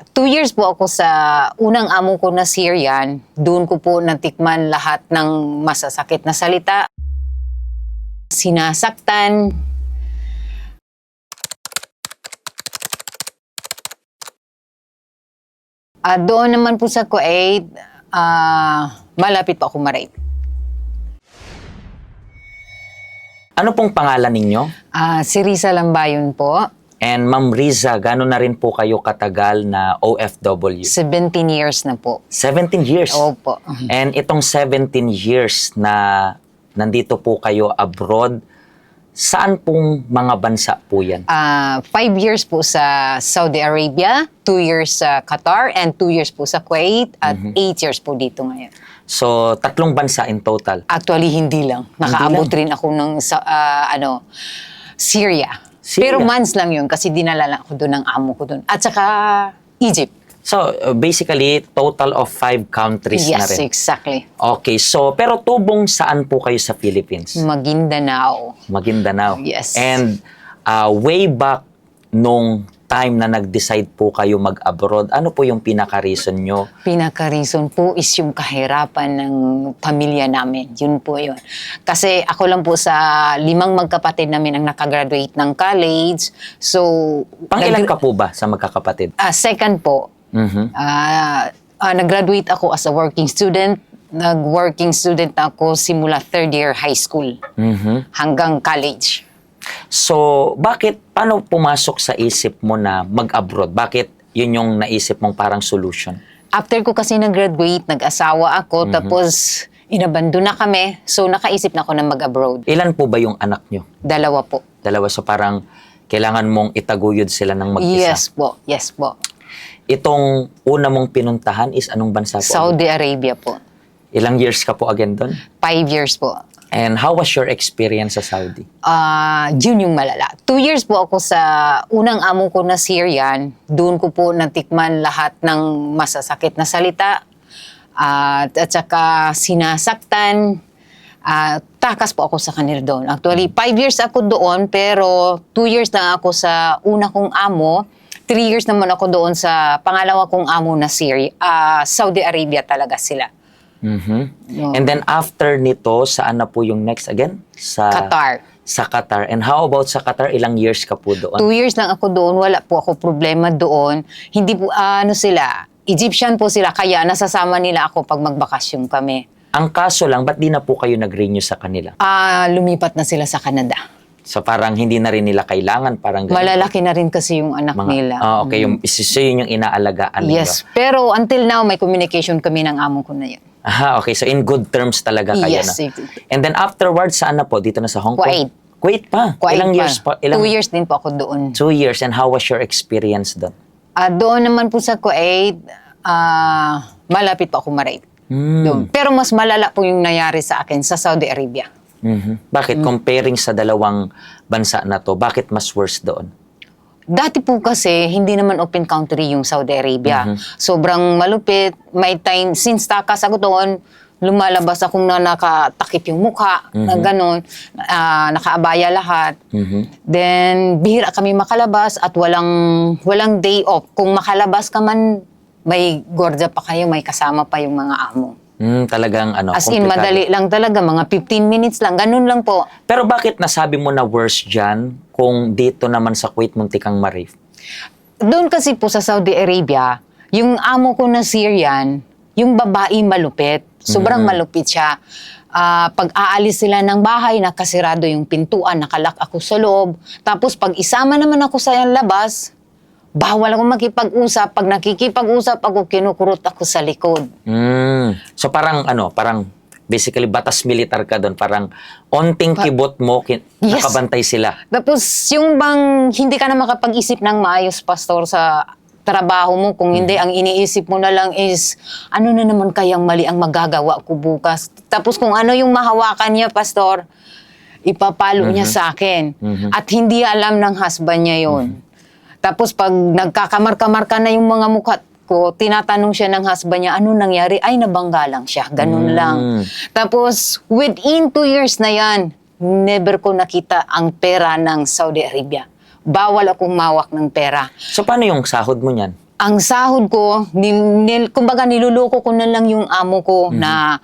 2 years po ako sa unang amo ko na Syrian. Doon ko po natikman lahat ng masasakit na salita. Sinasaktan. Doon naman po sa Kuwait, malapit po ako ma-rape. Ano pong pangalan ninyo? Si Riza Lambayon po. And Ma'am Riza, gano'n na rin po kayo katagal na OFW? 17 years na po. 17 years? Opo. And itong 17 years na nandito po kayo abroad, saan pong mga bansa po yan? 5 years po sa Saudi Arabia, 2 years sa Qatar, and 2 years po sa Kuwait, at 8 years po dito ngayon. So, 3 bansa in total? Actually, hindi lang. Nakaabot rin ako ng Syria. Pero months lang yun kasi dinala lang ako doon ng amo ko doon. At saka Egypt. So, basically, total of 5 countries na rin? Yes, exactly. Okay, so, pero tubong saan po kayo sa Philippines? Maguindanao. Maguindanao. Yes. And way back nung time na nag-decide po kayo mag-abroad, ano po yung pinaka-reason nyo? Pinaka-reason po is yung kahirapan ng pamilya namin. Yun po yun. Kasi ako lang po sa 5 magkapatid namin ang nakagraduate ng college. So, Pang-ilan ka po ba sa magkakapatid? Second po. Nag-graduate ako as a working student. Nag-working student ako simula 3rd year high school hanggang college. So, paano pumasok sa isip mo na mag-abroad? Bakit yun yung naisip mong parang solution? After ko kasi nag-graduate, nag-asawa ako, tapos inabandon na kami. So, nakaisip na ako na mag-abroad. Ilan po ba yung anak nyo? 2 po. 2. So, parang kailangan mong itaguyod sila ng mag-isa? Yes po, yes po. Itong una mong pinuntahan is anong bansa po? Saudi Arabia po. Ilang years ka po again doon? 5 years po. And how was your experience sa Saudi? Yun yung malala. 2 years po ako sa unang amo ko na Syrian. Doon ko po natikman lahat ng masasakit na salita. At saka sinasaktan. Takas po ako sa kanila doon. Actually, 5 years ako doon, pero 2 years na ako sa una kong amo. 3 years naman ako doon sa pangalawa kong amo na Saudi Arabia talaga sila. And then after nito, saan na po yung next again? Qatar. Sa Qatar. And how about sa Qatar? Ilang years ka po doon? 2 years lang ako doon. Wala po ako problema doon. Hindi po, sila, Egyptian po sila. Kaya nasasama nila ako pag magbakasyon kami. Ang kaso lang, ba't di na po kayo nag-renew sa kanila? Lumipat na sila sa Canada. So parang hindi na rin nila kailangan, parang ganun. Malalaki na rin kasi yung anak nila. Okay, so yun yung inaalagaan ninyo. Yes, pero until now, may communication kami ng amo ko na yun. Okay, so in good terms talaga kayo Yes, na. And then afterwards, saan na po? Dito na sa Hong Kong? Kuwait. Kuwait pa? Ilang years pa? 2 years din po ako doon. 2 years. And how was your experience doon? Doon naman po sa Kuwait, malapit po ako ma-rape. Doon. Pero mas malala po yung nangyari sa akin sa Saudi Arabia. Bakit? Comparing sa dalawang bansa na to, bakit mas worse doon? Dati po kasi, hindi naman open country yung Saudi Arabia. Sobrang malupit. May time, since takas ako doon, lumalabas akong nakatakip yung mukha, na gano'n, nakaabaya lahat. Then, bihira kami makalabas at walang day off. Kung makalabas ka man, may gwardiya pa kayo, may kasama pa yung mga amo. Talagang As in, madali lang talaga, mga 15 minutes lang, ganun lang po. Pero bakit nasabi mo na worse dyan kung dito naman sa Kuwait muntik kang ma-rape? Doon kasi po sa Saudi Arabia, yung amo ko na Syrian, yung babae malupit. Sobrang malupit siya. Pag aalis sila ng bahay, nakasirado yung pintuan, nakalak ako sa loob. Tapos pag isama naman ako sa labas, bawal ako makipag-usap. Pag nakikipag-usap ako, kinukurot ako sa likod. So parang basically batas militar ka doon. Parang onting kibot mo, nakabantay sila. Tapos yung bang hindi ka na makapag-isip ng maayos, pastor, sa trabaho mo. Kung hindi, ang iniisip mo na lang is, ano na naman kayang mali ang magagawa ko bukas. Tapos kung ano yung mahawakan niya, pastor, ipapalo niya sa akin. At hindi alam ng husband niya yon. Tapos pag nagkakamar-kamar na yung mga mukha ko, tinatanong siya ng husband niya, ano nangyari? Ay, nabangga lang siya. Ganun lang. Tapos, within 2 years na yan, never ko nakita ang pera ng Saudi Arabia. Bawal akong mawak ng pera. So paano yung sahod mo niyan? Ang sahod ko, kumbaga niluloko ko na lang yung amo ko na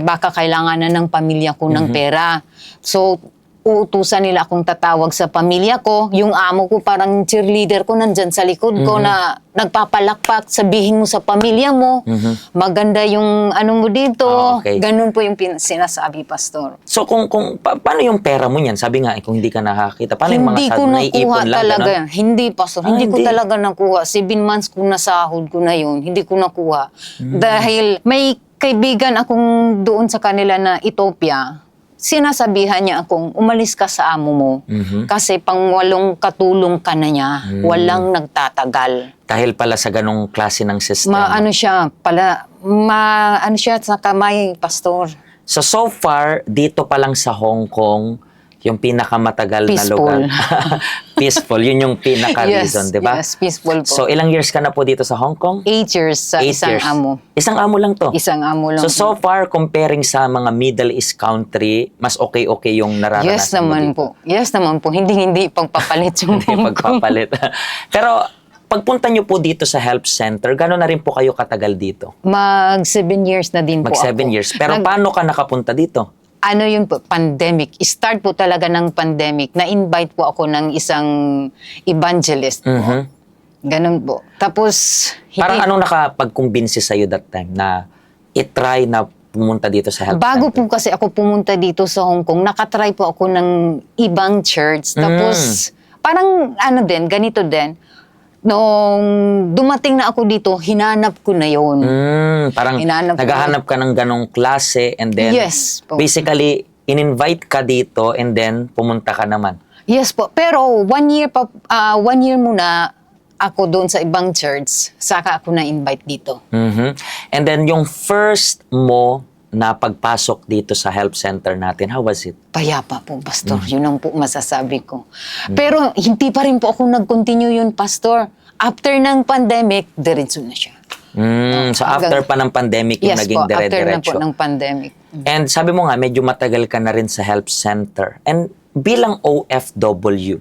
baka kailangan na ng pamilya ko ng pera. So, uutusan nila akong tatawag sa pamilya ko. Yung amo ko parang cheerleader ko nandyan sa likod ko na nagpapalakpak, sabihin mo sa pamilya mo, maganda yung ano mo dito. Okay. Ganun po yung sinasabi, Pastor. So paano yung pera mo niyan? Sabi nga, kung hindi ka nakakita, paano yung mga Hindi ko sahod? nakuha Naiipon lang, talaga. ganon? Hindi, Pastor. Hindi ko hindi. talaga nakuha. 7 months ko na sahod ko na yun. Hindi ko nakuha. Dahil may kaibigan akong doon sa kanila na Ethiopia. Sinasabihan niya akong umalis ka sa amo mo. Kasi pang-walong katulong ka na niya. Walang nagtatagal. Dahil pala sa ganong klase ng sistema. Ano siya sa kamay, Pastor. So far, dito pa lang sa Hong Kong, yung pinakamatagal na Peaceful. lugar. Peaceful. Yun yung pinaka-reason, di ba? Yes, peaceful po. So, ilang years ka na po dito sa Hong Kong? 8 years sa 8 isang years. amo. Isang amo lang to? Isang amo lang. So far, comparing sa mga Middle East country, mas okay yung nararanasan Yes mo naman dito. po. Yes naman po. Hindi pagpapalit yung Hindi Hong Kong. pagpapalit. Pero, pagpunta nyo po dito sa help center, gano'n na rin po kayo katagal dito? Mag 7 years na din po Mag 7 ako. years. Pero paano ka nakapunta dito? Ano yun po, pandemic. Start po talaga ng pandemic. Na-invite po ako ng isang evangelist po. Ganun po. Tapos, Parang anong nakapag-convince sa'yo that time na itry na pumunta dito sa help bago center? po kasi ako pumunta dito sa Hong Kong, nakatry po ako ng ibang church. Tapos, parang ganito din. Noong dumating na ako dito, hinanap ko na yun. Parang Hinanap ko. naghahanap ka ng ganong klase and then Yes po. basically in-invite ka dito and then pumunta ka naman. Yes po. Pero 1 year muna ako doon sa ibang church, saka ako na-invite dito. And then yung first mo na pagpasok dito sa help center natin, how was it? Payapa po, Pastor. Yun ang po masasabi ko. Pero hindi pa rin po ako nag-continue yun, Pastor. After ng pandemic, diretso na siya. So after pa ng pandemic yung Yes naging po, after na po dire-diretso. ng pandemic. And sabi mo nga, medyo matagal ka na rin sa help center. And bilang OFW,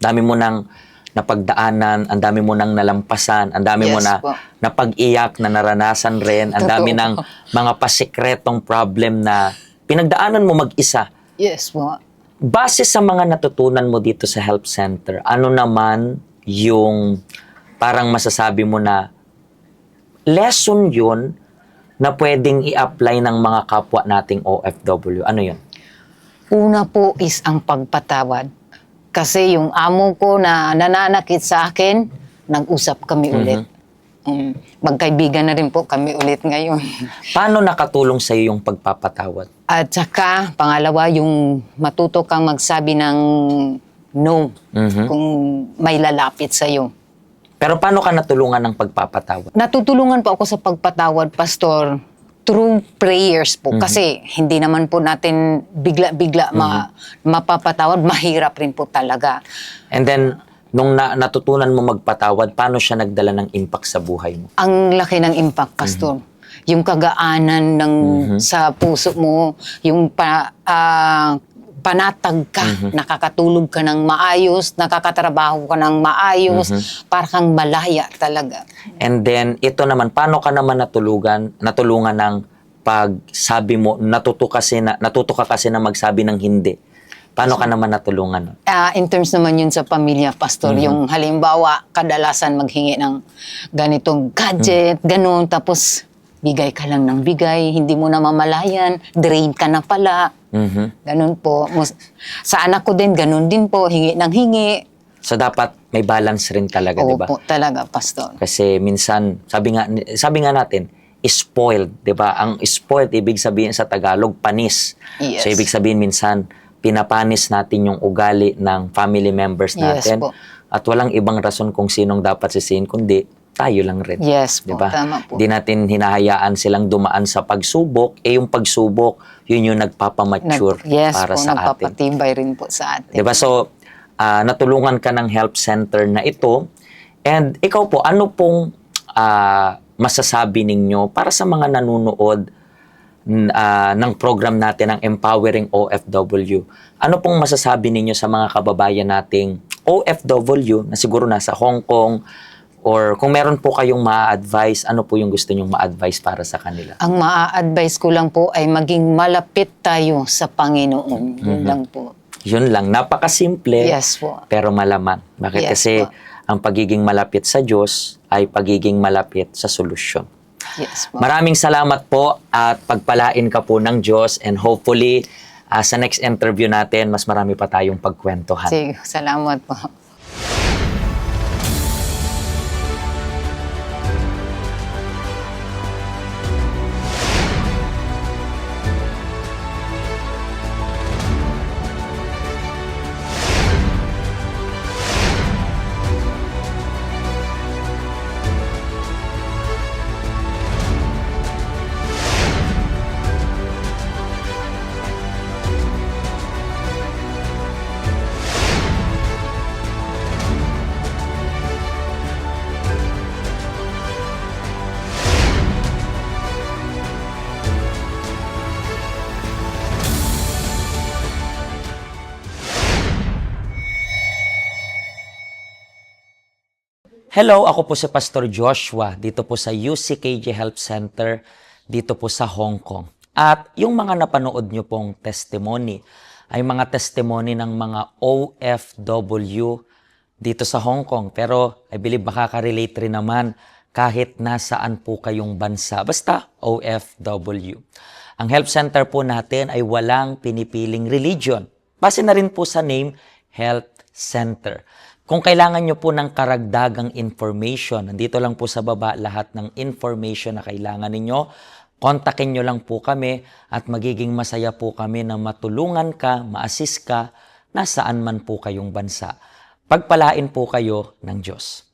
dami mo nang napagdaanan, ang dami mo nang nalampasan, ang dami mo Yes na po. napag-iyak, na naranasan rin, ang dami Totoo ng po. mga pasikretong problem na pinagdaanan mo mag-isa. Yes po. Base sa mga natutunan mo dito sa help center, ano naman yung parang masasabi mo na lesson yun na pwedeng i-apply ng mga kapwa nating OFW? Ano yun? Una po is ang pagpatawad. Kasi yung amo ko na nananakit sa akin, nag-usap kami ulit. Magkaibigan na rin po kami ulit ngayon. Paano nakatulong sa'yo yung pagpapatawad? At saka, pangalawa, yung matuto kang magsabi ng no kung may lalapit sa'yo. Pero paano ka natulungan ng pagpapatawad? Natutulungan po ako sa pagpatawad, Pastor, through prayers po. Kasi hindi naman po natin bigla-bigla mapapatawad. Mahirap rin po talaga. And then, nung natutunan mo magpatawad, paano siya nagdala ng impact sa buhay mo? Ang laki ng impact, Pastor. Yung kagaanan ng sa puso mo, yung panatag ka, nakakatulog ka ng maayos, nakakatrabaho ka ng maayos, para kang malaya talaga. And then, ito naman, paano ka naman natulungan ng pagsabi mo, natuto ka kasi na magsabi ng hindi. Paano ka naman natulungan? In terms naman yun sa pamilya, Pastor, yung halimbawa, kadalasan maghingi ng ganitong gadget, ganun, tapos bigay ka lang ng bigay, hindi mo na mamalayan, drain ka na pala. Ganun po. Sa anak ko din, ganun din po, hingi ng hingi. So, dapat may balance rin talaga, di ba? Opo, talaga, Pastor. Kasi minsan, sabi nga natin, spoiled, di ba? Ang spoiled, ibig sabihin sa Tagalog, panis. Yes. So, ibig sabihin minsan, pinapanis natin yung ugali ng family members Yes natin. po. At walang ibang rason kung sinong dapat sisihin, kundi tayo lang rin. Yes po, Diba? tama po. Di natin hinahayaan silang dumaan sa pagsubok. Yung pagsubok, yun yung nagpapamature Yes para po, sa atin. nagpapatibay rin po sa atin. Diba? So, natulungan ka ng help center na ito. And ikaw po, ano pong masasabi ninyo para sa mga nanunood ng program natin, ng Empowering OFW? Ano pong masasabi ninyo sa mga kababayan nating OFW na siguro nasa Hong Kong Or kung meron po kayong ma-advise, ano po yung gusto nyong ma-advise para sa kanila? Ang maa-advise ko lang po ay maging malapit tayo sa Panginoon. Yun lang po. Yun lang, napakasimple, Yes po. pero malaman. Bakit? Yes Kasi po. ang pagiging malapit sa Diyos ay pagiging malapit sa solusyon. Yes po. Maraming salamat po at pagpalain ka po ng Diyos, and hopefully sa next interview natin, mas marami pa tayong pagkwentuhan. Sige, salamat po. Hello, ako po si Pastor Joshua dito po sa UCKJ Help Center dito po sa Hong Kong. At yung mga napanood nyo pong testimony ay mga testimony ng mga OFW dito sa Hong Kong. Pero I believe makaka-relate rin naman kahit nasaan po kayong bansa. Basta OFW. Ang Help Center po natin ay walang pinipiling religion. Base na rin po sa name, Health Center. Kung kailangan nyo po ng karagdagang information, nandito lang po sa baba lahat ng information na kailangan ninyo. Kontakin nyo lang po kami at magiging masaya po kami na matulungan ka, ma-assist ka, nasaan man po kayong bansa. Pagpalain po kayo ng Diyos.